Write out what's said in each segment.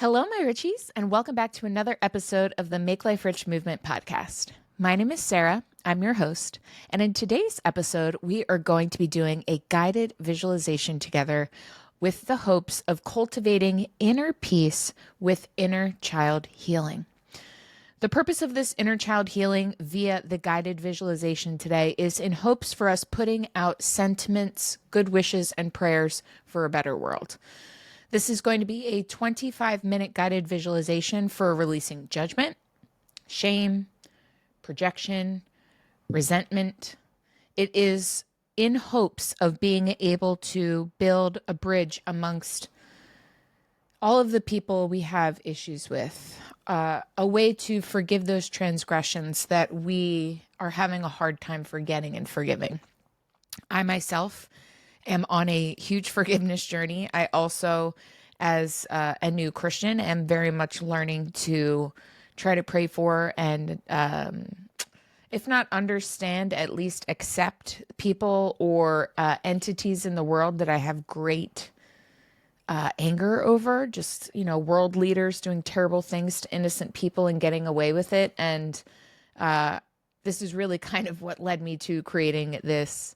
Hello, my Richies, and welcome back to another episode of the Make Life Rich Movement podcast. My name is Sarah. I'm your host. And in today's episode, we are going to be doing a guided visualization together with the hopes of cultivating inner peace with inner child healing. The purpose of this inner child healing via the guided visualization today is in hopes for us putting out sentiments, good wishes, and prayers for a better world. This is going to be a 25-minute guided visualization for releasing judgment, shame, projection, resentment. It is in hopes of being able to build a bridge amongst all of the people we have issues with, a way to forgive those transgressions that we are having a hard time forgetting and forgiving. I myself am on a huge forgiveness journey. I also, as a new Christian, am very much learning to try to pray for and, if not understand, at least accept people or entities in the world that I have great anger over. Just, world leaders doing terrible things to innocent people and getting away with it. And this is really kind of what led me to creating this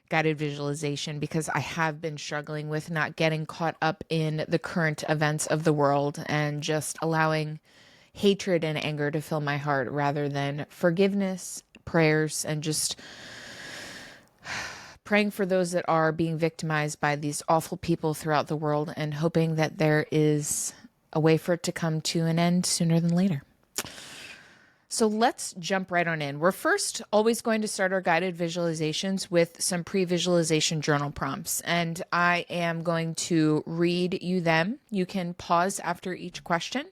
guided visualization, because I have been struggling with not getting caught up in the current events of the world and just allowing hatred and anger to fill my heart rather than forgiveness, prayers, and just praying for those that are being victimized by these awful people throughout the world and hoping that there is a way for it to come to an end sooner than later. So let's jump right on in. We're first always going to start our guided visualizations with some pre-visualization journal prompts, and I am going to read you them. You can pause after each question.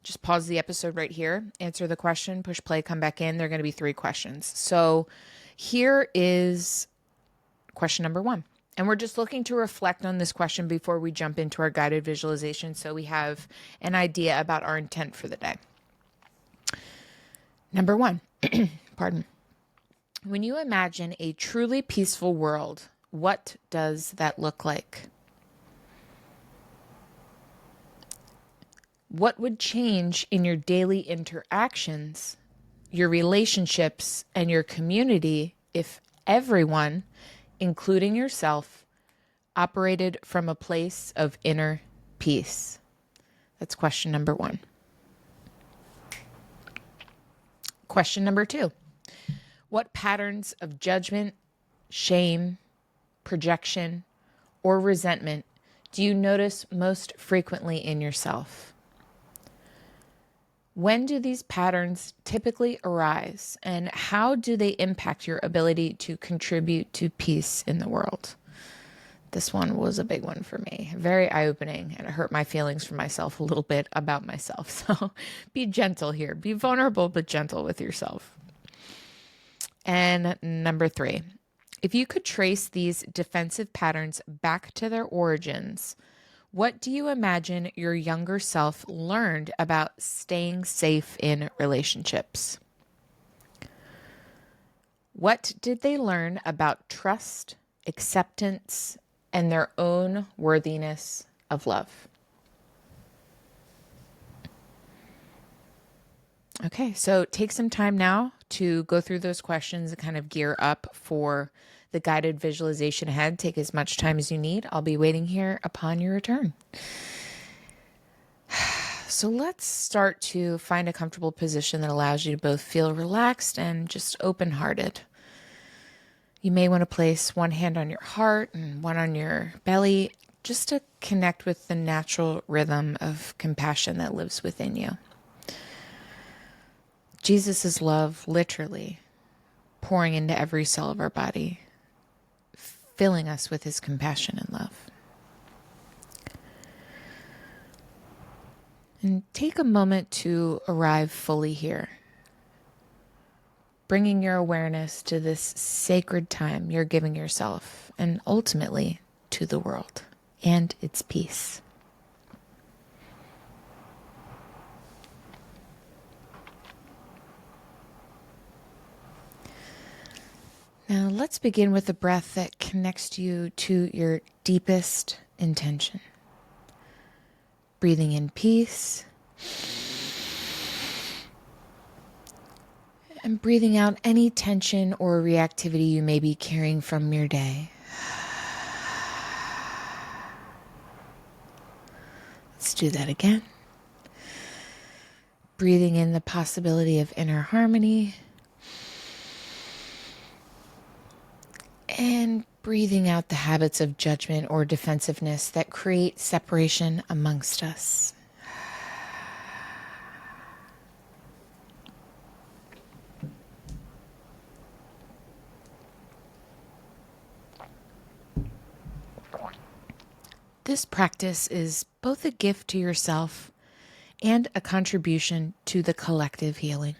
Just pause the episode right here, answer the question, push play, come back in. There are going to be 3 questions. So here is question number 1. And we're just looking to reflect on this question before we jump into our guided visualization so we have an idea about our intent for the day. Number 1, pardon. When you imagine a truly peaceful world, what does that look like? What would change in your daily interactions, your relationships, and your community if everyone, including yourself, operated from a place of inner peace? That's question number 1. Question number 2, what patterns of judgment, shame, projection, or resentment do you notice most frequently in yourself? When do these patterns typically arise, and how do they impact your ability to contribute to peace in the world? This one was a big one for me, very eye-opening, and it hurt my feelings for myself a little bit about myself. So be gentle here. Be vulnerable, but gentle with yourself. And number 3, if you could trace these defensive patterns back to their origins, what do you imagine your younger self learned about staying safe in relationships? What did they learn about trust, acceptance, and their own worthiness of love? Okay, so take some time now to go through those questions and kind of gear up for the guided visualization ahead. Take as much time as you need. I'll be waiting here upon your return. So let's start to find a comfortable position that allows you to both feel relaxed and just open-hearted. You may want to place one hand on your heart and one on your belly, just to connect with the natural rhythm of compassion that lives within you. Jesus' love literally pouring into every cell of our body, filling us with his compassion and love. And take a moment to arrive fully here, bringing your awareness to this sacred time you're giving yourself and ultimately to the world and its peace. Now let's begin with a breath that connects you to your deepest intention. Breathing in peace. And breathing out any tension or reactivity you may be carrying from your day. Let's do that again. Breathing in the possibility of inner harmony. And breathing out the habits of judgment or defensiveness that create separation amongst us. This practice is both a gift to yourself and a contribution to the collective healing.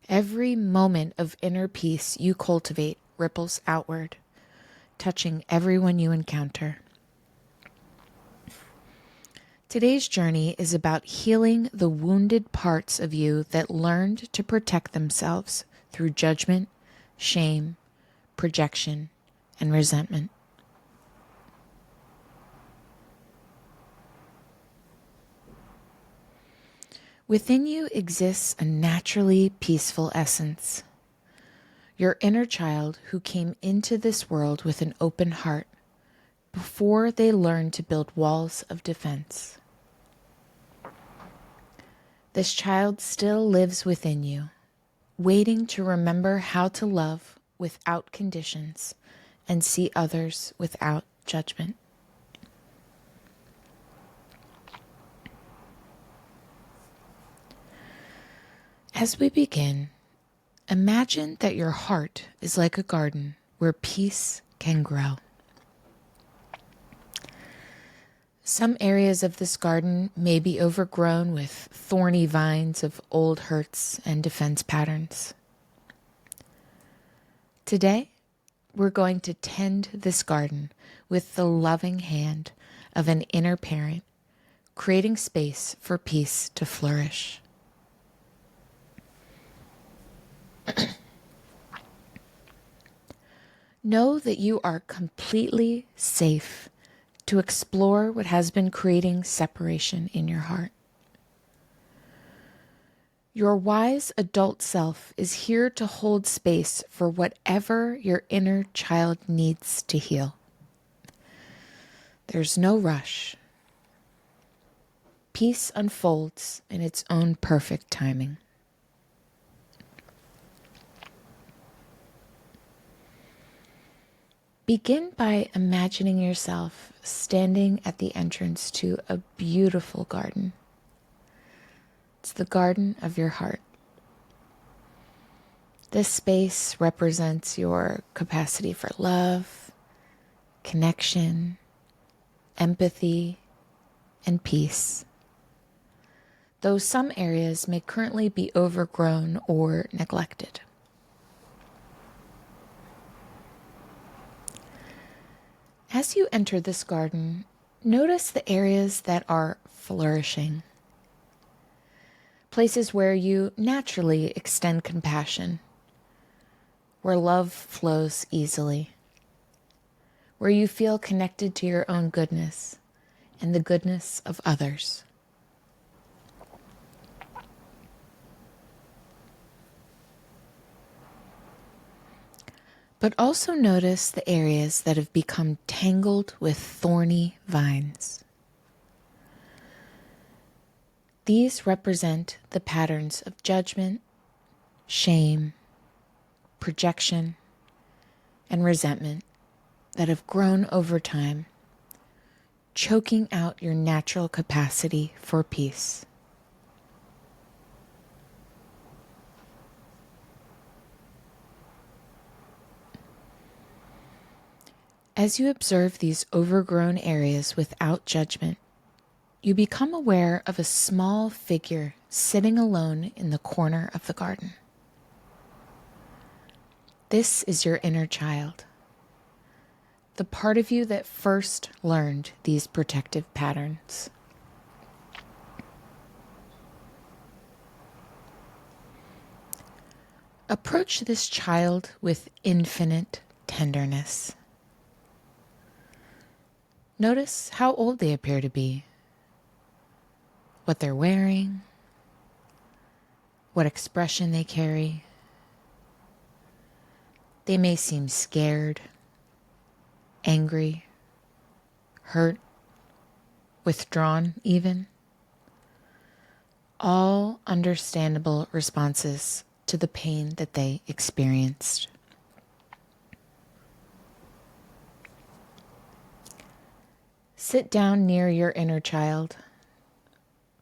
Every moment of inner peace you cultivate ripples outward, touching everyone you encounter. Today's journey is about healing the wounded parts of you that learned to protect themselves through judgment, shame, projection, and resentment. Within you exists a naturally peaceful essence. Your inner child who came into this world with an open heart before they learned to build walls of defense. This child still lives within you, waiting to remember how to love without conditions and see others without judgment. As we begin, imagine that your heart is like a garden where peace can grow. Some areas of this garden may be overgrown with thorny vines of old hurts and defense patterns. Today, we're going to tend this garden with the loving hand of an inner parent, creating space for peace to flourish. Know that you are completely safe to explore what has been creating separation in your heart. Your wise adult self is here to hold space for whatever your inner child needs to heal. There's no rush. Peace unfolds in its own perfect timing. Begin by imagining yourself standing at the entrance to a beautiful garden. It's the garden of your heart. This space represents your capacity for love, connection, empathy, and peace. Though some areas may currently be overgrown or neglected. As you enter this garden, notice the areas that are flourishing. Places where you naturally extend compassion, where love flows easily, where you feel connected to your own goodness and the goodness of others. But also notice the areas that have become tangled with thorny vines. These represent the patterns of judgment, shame, projection, and resentment that have grown over time, choking out your natural capacity for peace. As you observe these overgrown areas without judgment, you become aware of a small figure sitting alone in the corner of the garden. This is your inner child, the part of you that first learned these protective patterns. Approach this child with infinite tenderness. Notice how old they appear to be, what they're wearing, what expression they carry. They may seem scared, angry, hurt, withdrawn even. All understandable responses to the pain that they experienced. Sit down near your inner child,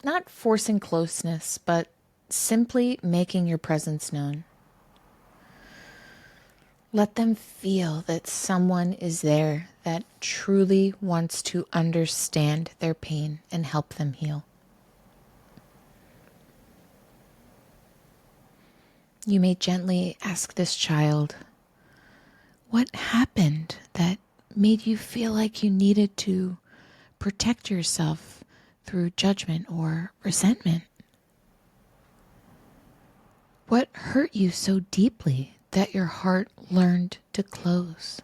not forcing closeness, but simply making your presence known. Let them feel that someone is there that truly wants to understand their pain and help them heal. You may gently ask this child, what happened that made you feel like you needed to protect yourself through judgment or resentment? What hurt you so deeply that your heart learned to close?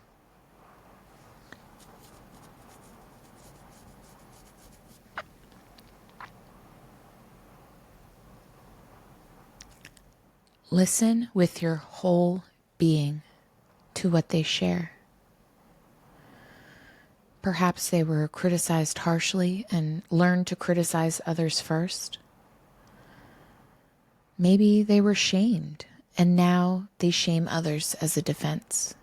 Listen with your whole being to what they share. Perhaps they were criticized harshly and learned to criticize others first. Maybe they were shamed and now they shame others as a defense.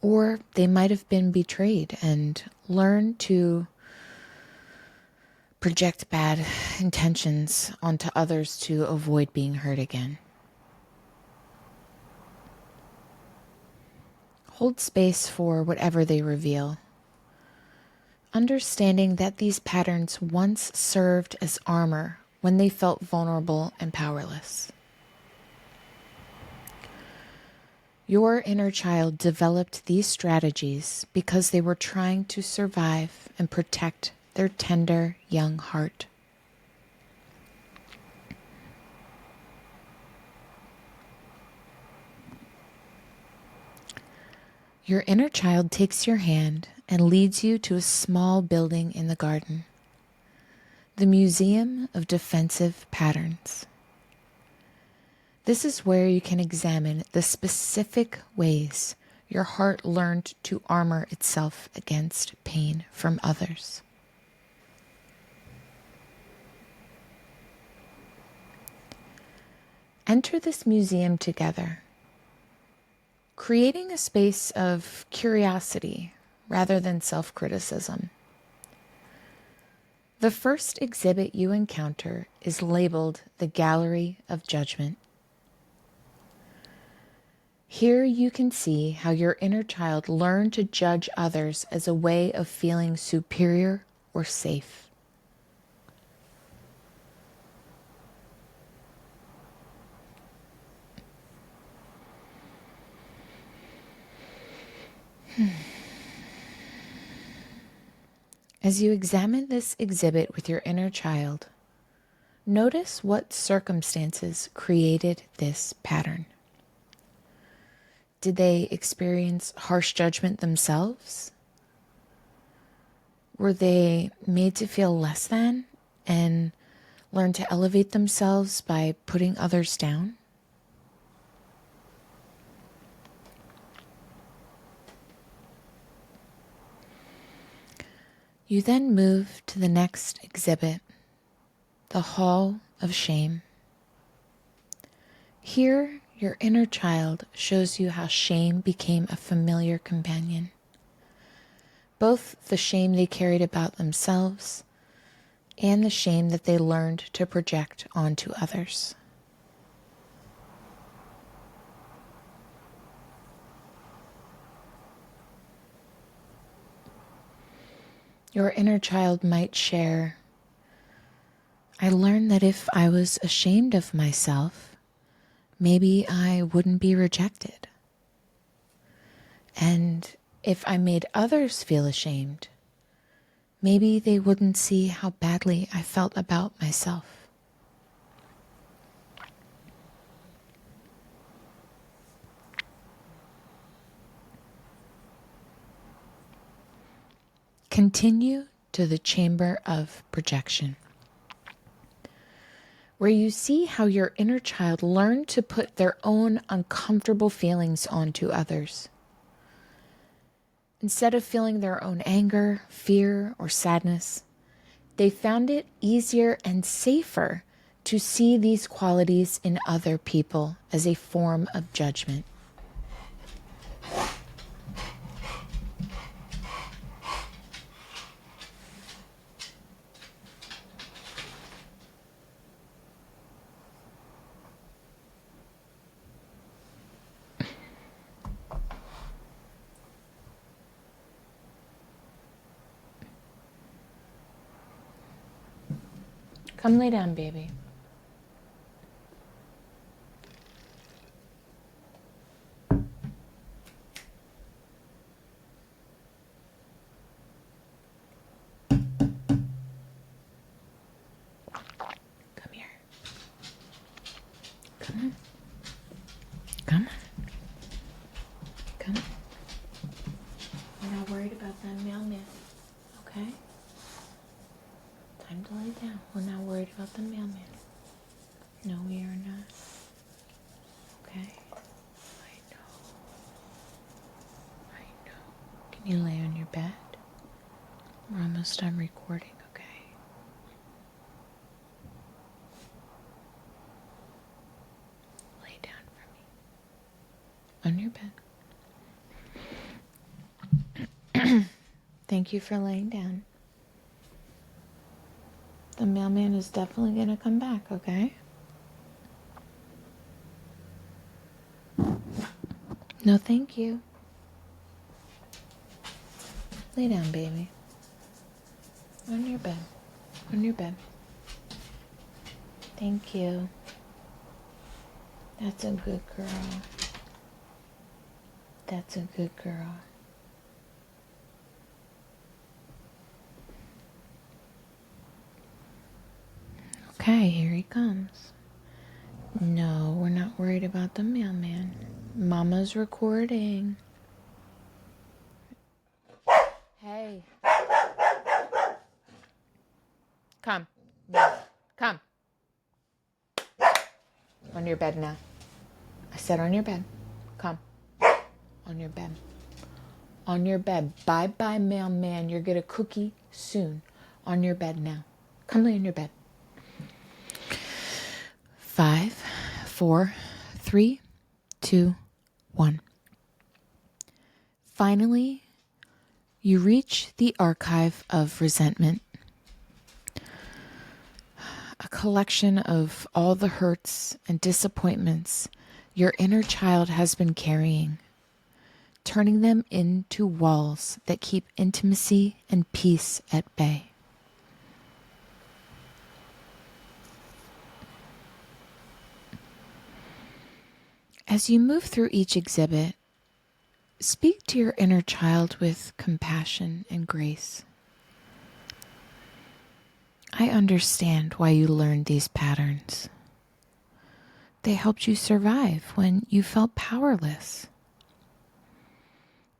Or they might have been betrayed and learned to project bad intentions onto others to avoid being hurt again. Hold space for whatever they reveal, understanding that these patterns once served as armor when they felt vulnerable and powerless. Your inner child developed these strategies because they were trying to survive and protect their tender young heart. Your inner child takes your hand and leads you to a small building in the garden, the Museum of Defensive Patterns. This is where you can examine the specific ways your heart learned to armor itself against pain from others. Enter this museum together, creating a space of curiosity rather than self-criticism. The first exhibit you encounter is labeled the Gallery of Judgment. Here you can see how your inner child learned to judge others as a way of feeling superior or safe. As you examine this exhibit with your inner child, notice what circumstances created this pattern. Did they experience harsh judgment themselves? Were they made to feel less than and learn to elevate themselves by putting others down? You then move to the next exhibit, the Hall of Shame. Here, your inner child shows you how shame became a familiar companion. Both the shame they carried about themselves and the shame that they learned to project onto others. Your inner child might share, I learned that if I was ashamed of myself, maybe I wouldn't be rejected. And if I made others feel ashamed, maybe they wouldn't see how badly I felt about myself. Continue to the chamber of projection, where you see how your inner child learned to put their own uncomfortable feelings onto others. Instead of feeling their own anger, fear, or sadness, they found it easier and safer to see these qualities in other people as a form of judgment. Come lay down, baby. Come here. Come on. Come on. Come on. We're not worried about that mailman, okay? Time to lay down. We're not worried about the mailman. No, we are not. Okay? I know. I know. Can you lay on your bed? We're almost done recording, okay? Lay down for me. On your bed. Thank you for laying down. The mailman is definitely going to come back, okay? No, thank you. Lay down, baby. On your bed. On your bed. Thank you. That's a good girl. That's a good girl. Okay, here he comes. No, we're not worried about the mailman. Mama's recording. Hey. Come. No. Come. On your bed now. I said on your bed. Come. On your bed. On your bed. Bye-bye, mailman. You'll get a cookie soon. On your bed now. Come lay on your bed. 5, 4, 3, 2, 1. Finally, you reach the archive of resentment, a collection of all the hurts and disappointments your inner child has been carrying, turning them into walls that keep intimacy and peace at bay. As you move through each exhibit, speak to your inner child with compassion and grace. I understand why you learned these patterns. They helped you survive when you felt powerless.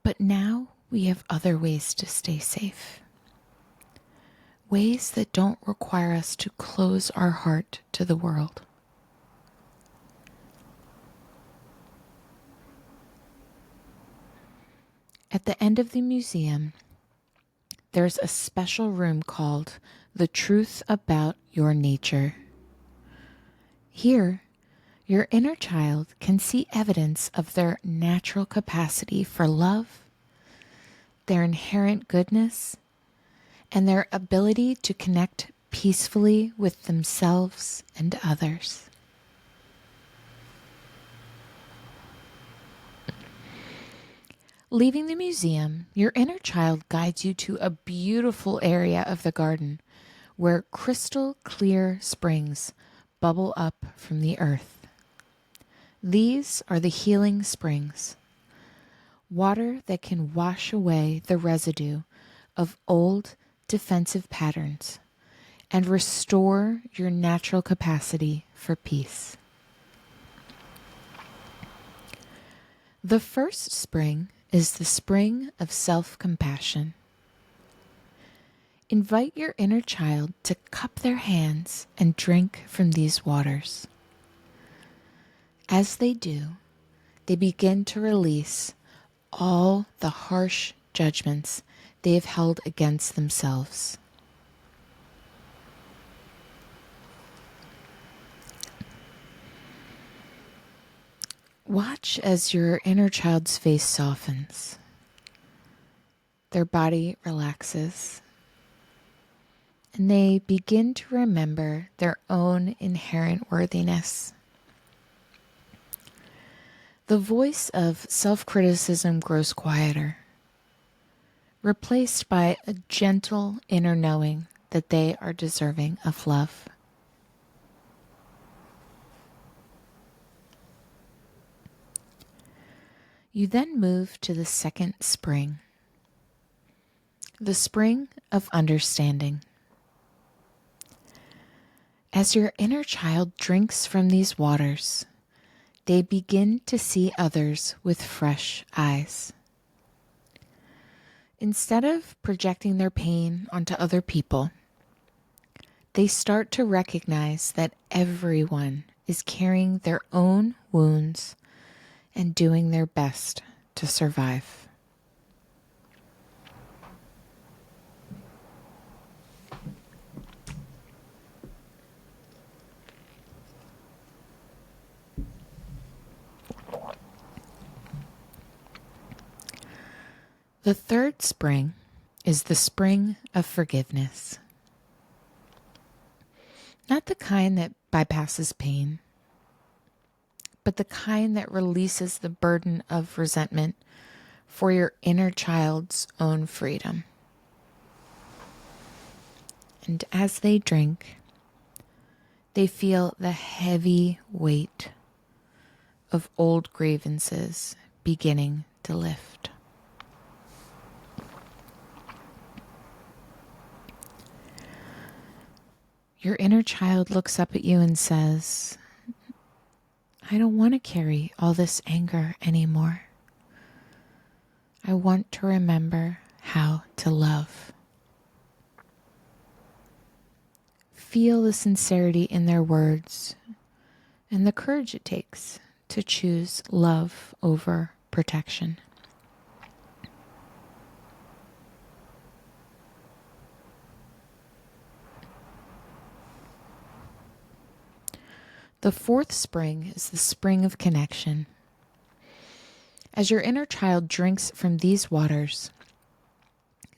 But now we have other ways to stay safe. Ways that don't require us to close our heart to the world. At the end of the museum, there's a special room called The Truth About Your Nature. Here, your inner child can see evidence of their natural capacity for love, their inherent goodness, and their ability to connect peacefully with themselves and others. Leaving the museum, your inner child guides you to a beautiful area of the garden where crystal clear springs bubble up from the earth. These are the healing springs, water that can wash away the residue of old defensive patterns and restore your natural capacity for peace. The first spring is the spring of self-compassion. Invite your inner child to cup their hands and drink from these waters. As they do, they begin to release all the harsh judgments they have held against themselves. Watch as your inner child's face softens. Their body relaxes, and they begin to remember their own inherent worthiness. The voice of self-criticism grows quieter, replaced by a gentle inner knowing that they are deserving of love. You then move to the second spring, the spring of understanding. As your inner child drinks from these waters, they begin to see others with fresh eyes. Instead of projecting their pain onto other people, they start to recognize that everyone is carrying their own wounds and doing their best to survive. The third spring is the spring of forgiveness. Not the kind that bypasses pain, but the kind that releases the burden of resentment for your inner child's own freedom. And as they drink, they feel the heavy weight of old grievances beginning to lift. Your inner child looks up at you and says, I don't want to carry all this anger anymore. I want to remember how to love. Feel the sincerity in their words and the courage it takes to choose love over protection. The fourth spring is the spring of connection. As your inner child drinks from these waters,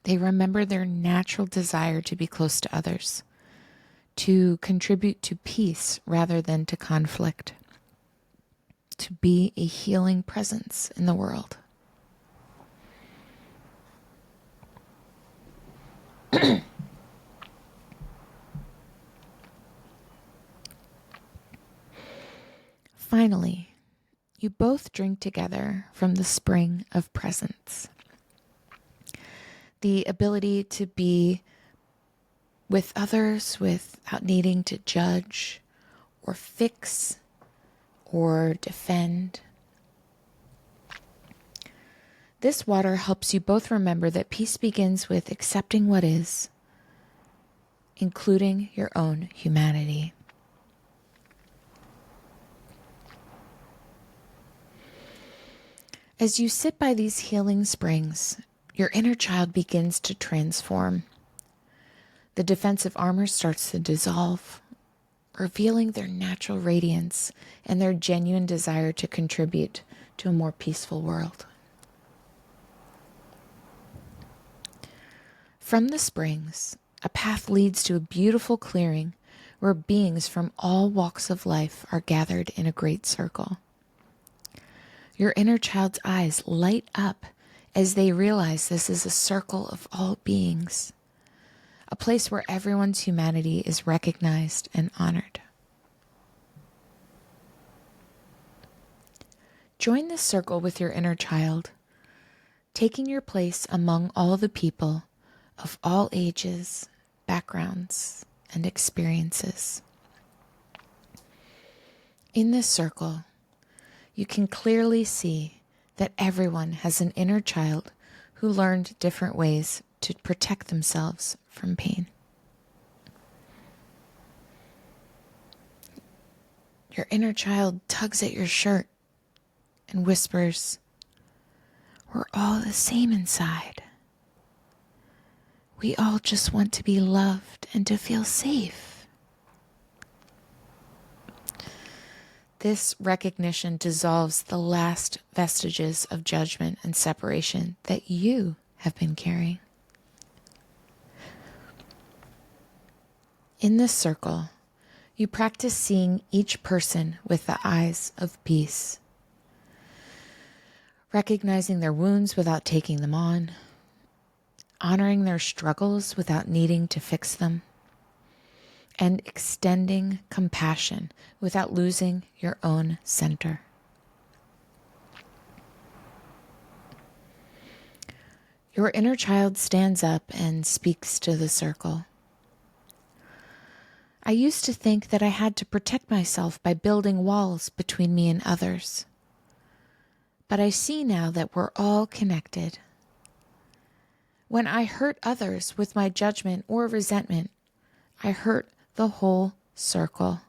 they remember their natural desire to be close to others, to contribute to peace rather than to conflict, to be a healing presence in the world. Finally, you both drink together from the spring of presence. The ability to be with others without needing to judge or fix or defend. This water helps you both remember that peace begins with accepting what is, including your own humanity. As you sit by these healing springs, your inner child begins to transform. The defensive armor starts to dissolve, revealing their natural radiance and their genuine desire to contribute to a more peaceful world. From the springs, a path leads to a beautiful clearing where beings from all walks of life are gathered in a great circle. Your inner child's eyes light up as they realize this is a circle of all beings, a place where everyone's humanity is recognized and honored. Join this circle with your inner child, taking your place among all the people of all ages, backgrounds, and experiences. In this circle, you can clearly see that everyone has an inner child who learned different ways to protect themselves from pain. Your inner child tugs at your shirt and whispers, "We're all the same inside. We all just want to be loved and to feel safe." This recognition dissolves the last vestiges of judgment and separation that you have been carrying. In this circle, you practice seeing each person with the eyes of peace, recognizing their wounds without taking them on, honoring their struggles without needing to fix them, and extending compassion without losing your own center. Your inner child stands up and speaks to the circle. "I used to think that I had to protect myself by building walls between me and others. But I see now that we're all connected. When I hurt others with my judgment or resentment, I hurt the whole circle.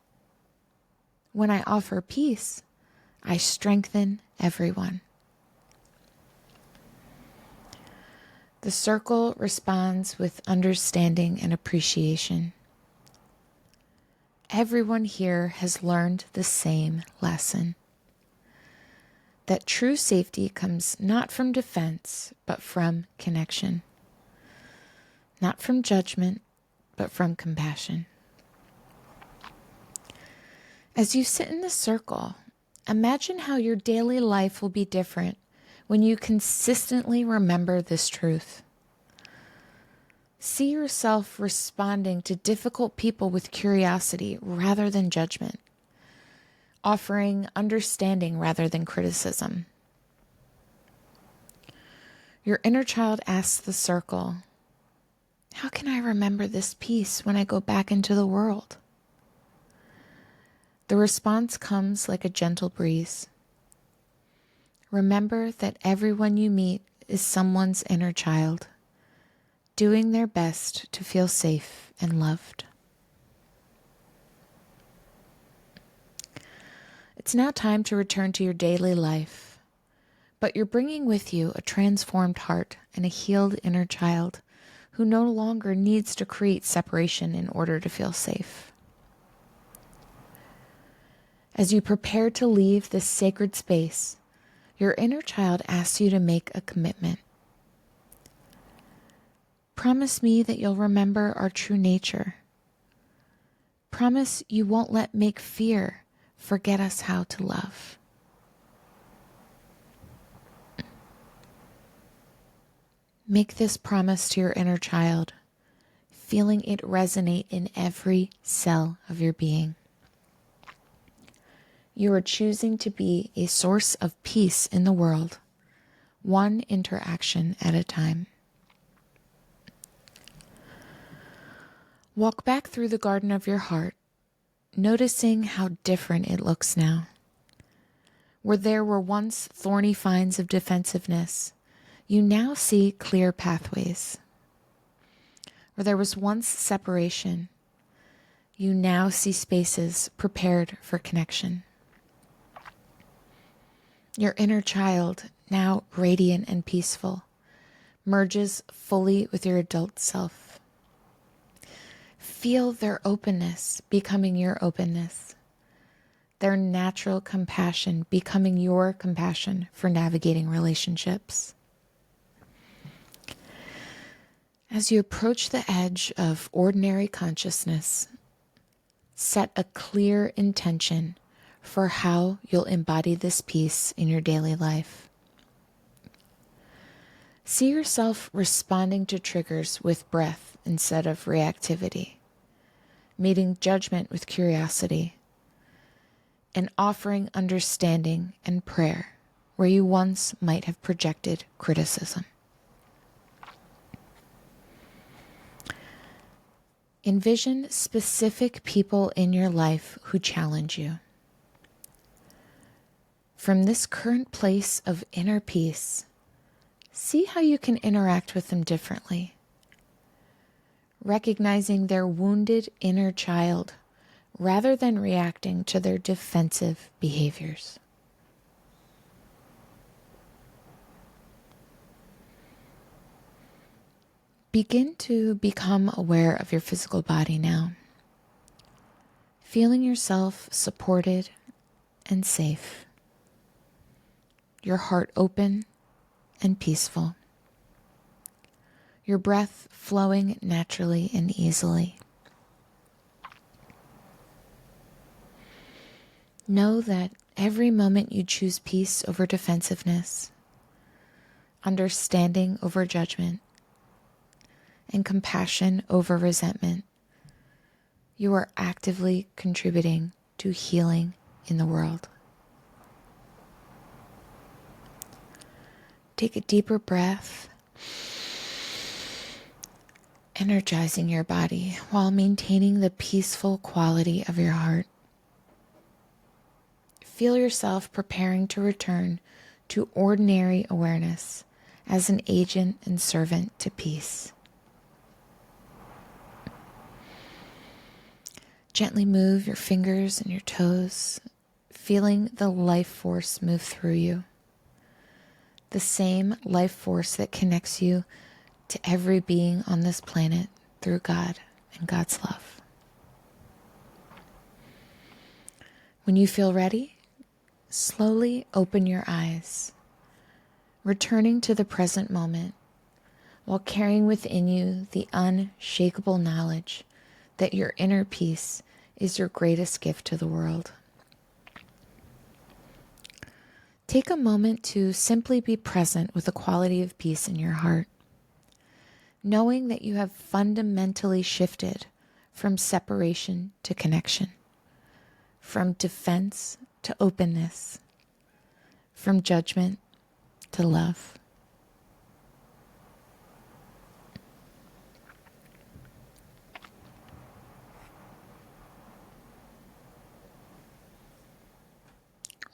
When I offer peace, I strengthen everyone." The circle responds with understanding and appreciation. Everyone here has learned the same lesson: that true safety comes not from defense, but from connection. Not from judgment, but from compassion. As you sit in the circle, imagine how your daily life will be different when you consistently remember this truth. See yourself responding to difficult people with curiosity rather than judgment, offering understanding rather than criticism. Your inner child asks the circle, "How can I remember this peace when I go back into the world?" The response comes like a gentle breeze. Remember that everyone you meet is someone's inner child, doing their best to feel safe and loved. It's now time to return to your daily life, but you're bringing with you a transformed heart and a healed inner child who no longer needs to create separation in order to feel safe. As you prepare to leave this sacred space, your inner child asks you to make a commitment. Promise me that you'll remember our true nature. Promise you won't let make fear forget us how to love. Make this promise to your inner child, feeling it resonate in every cell of your being. You are choosing to be a source of peace in the world, one interaction at a time. Walk back through the garden of your heart, noticing how different it looks now. Where there were once thorny vines of defensiveness, you now see clear pathways. Where there was once separation, you now see spaces prepared for connection. Your inner child, now radiant and peaceful, merges fully with your adult self. Feel their openness becoming your openness, their natural compassion becoming your compassion for navigating relationships. As you approach the edge of ordinary consciousness, set a clear intention for how you'll embody this peace in your daily life. See yourself responding to triggers with breath instead of reactivity, meeting judgment with curiosity, and offering understanding and prayer where you once might have projected criticism. Envision specific people in your life who challenge you. From this current place of inner peace, see how you can interact with them differently, recognizing their wounded inner child rather than reacting to their defensive behaviors. Begin to become aware of your physical body now, feeling yourself supported and safe, your heart open and peaceful, your breath flowing naturally and easily. Know that every moment you choose peace over defensiveness, understanding over judgment, and compassion over resentment, you are actively contributing to healing in the world. Take a deeper breath, energizing your body while maintaining the peaceful quality of your heart. Feel yourself preparing to return to ordinary awareness as an agent and servant to peace. Gently move your fingers and your toes, feeling the life force move through you. The same life force that connects you to every being on this planet through God and God's love. When you feel ready, slowly open your eyes, returning to the present moment while carrying within you the unshakable knowledge that your inner peace is your greatest gift to the world. Take a moment to simply be present with the quality of peace in your heart, knowing that you have fundamentally shifted from separation to connection, from defense to openness, from judgment to love.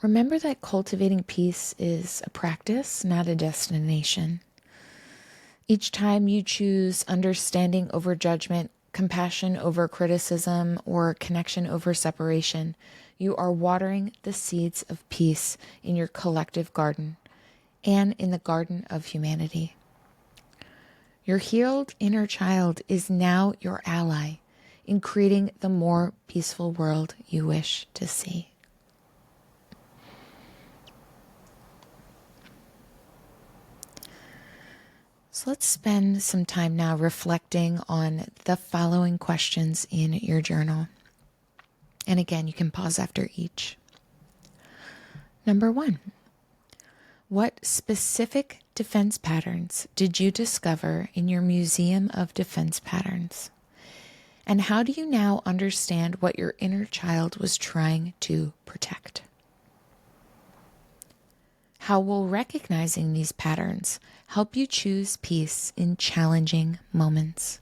Remember that cultivating peace is a practice, not a destination. Each time you choose understanding over judgment, compassion over criticism, or connection over separation, you are watering the seeds of peace in your collective garden and in the garden of humanity. Your healed inner child is now your ally in creating the more peaceful world you wish to see. So let's spend some time now reflecting on the following questions in your journal. And again, you can pause after each. Number 1, what specific defense patterns did you discover in your museum of defense patterns? And how do you now understand what your inner child was trying to protect? How will recognizing these patterns help you choose peace in challenging moments?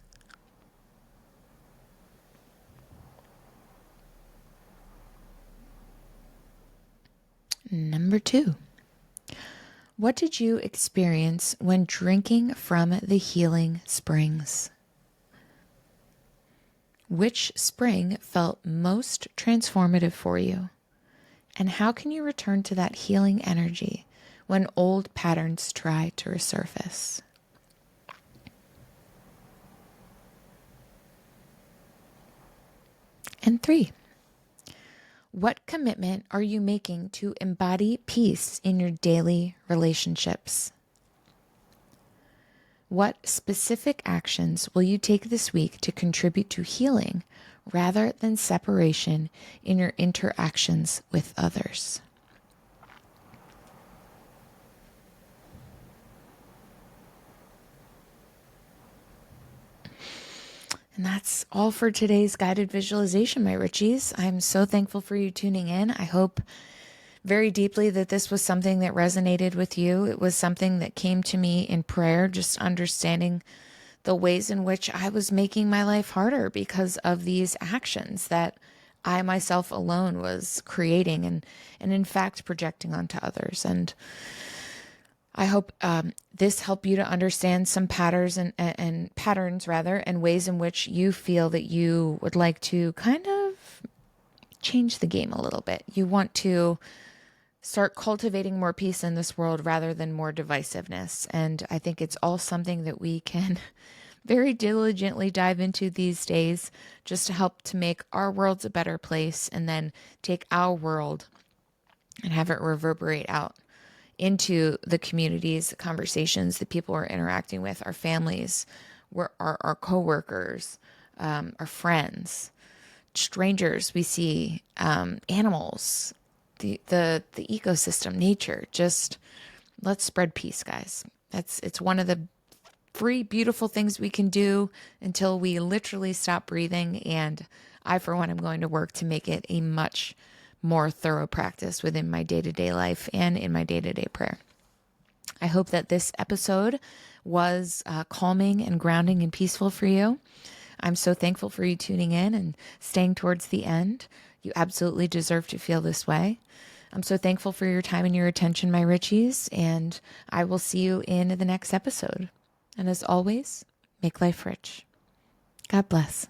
Number 2, what did you experience when drinking from the healing springs? Which spring felt most transformative for you? And how can you return to that healing energy when old patterns try to resurface? And 3, what commitment are you making to embody peace in your daily relationships? What specific actions will you take this week to contribute to healing rather than separation in your interactions with others? And that's all for today's guided visualization, my Richies. I'm so thankful for you tuning in. I hope very deeply that this was something that resonated with you. It was something that came to me in prayer, just understanding the ways in which I was making my life harder because of these actions that I myself alone was creating and in fact projecting onto others. And I hope this helped you to understand some patterns and patterns rather, and ways in which you feel that you would like to kind of change the game a little bit. You want to start cultivating more peace in this world rather than more divisiveness. And I think it's all something that we can very diligently dive into these days, just to help to make our worlds a better place, and then take our world and have it reverberate out into the communities, the conversations, the people we're interacting with, our families, our coworkers, our friends, strangers we see, animals, the ecosystem, nature. Just let's spread peace, guys. It's one of the free, beautiful things we can do until we literally stop breathing. And I, for one, am going to work to make it a much more thorough practice within my day-to-day life and in my day-to-day prayer. I hope that this episode was calming and grounding and peaceful for you. I'm so thankful for you tuning in and staying towards the end. You absolutely deserve to feel this way. I'm so thankful for your time and your attention, my Richies, and I will see you in the next episode. And as always, make life rich. God bless.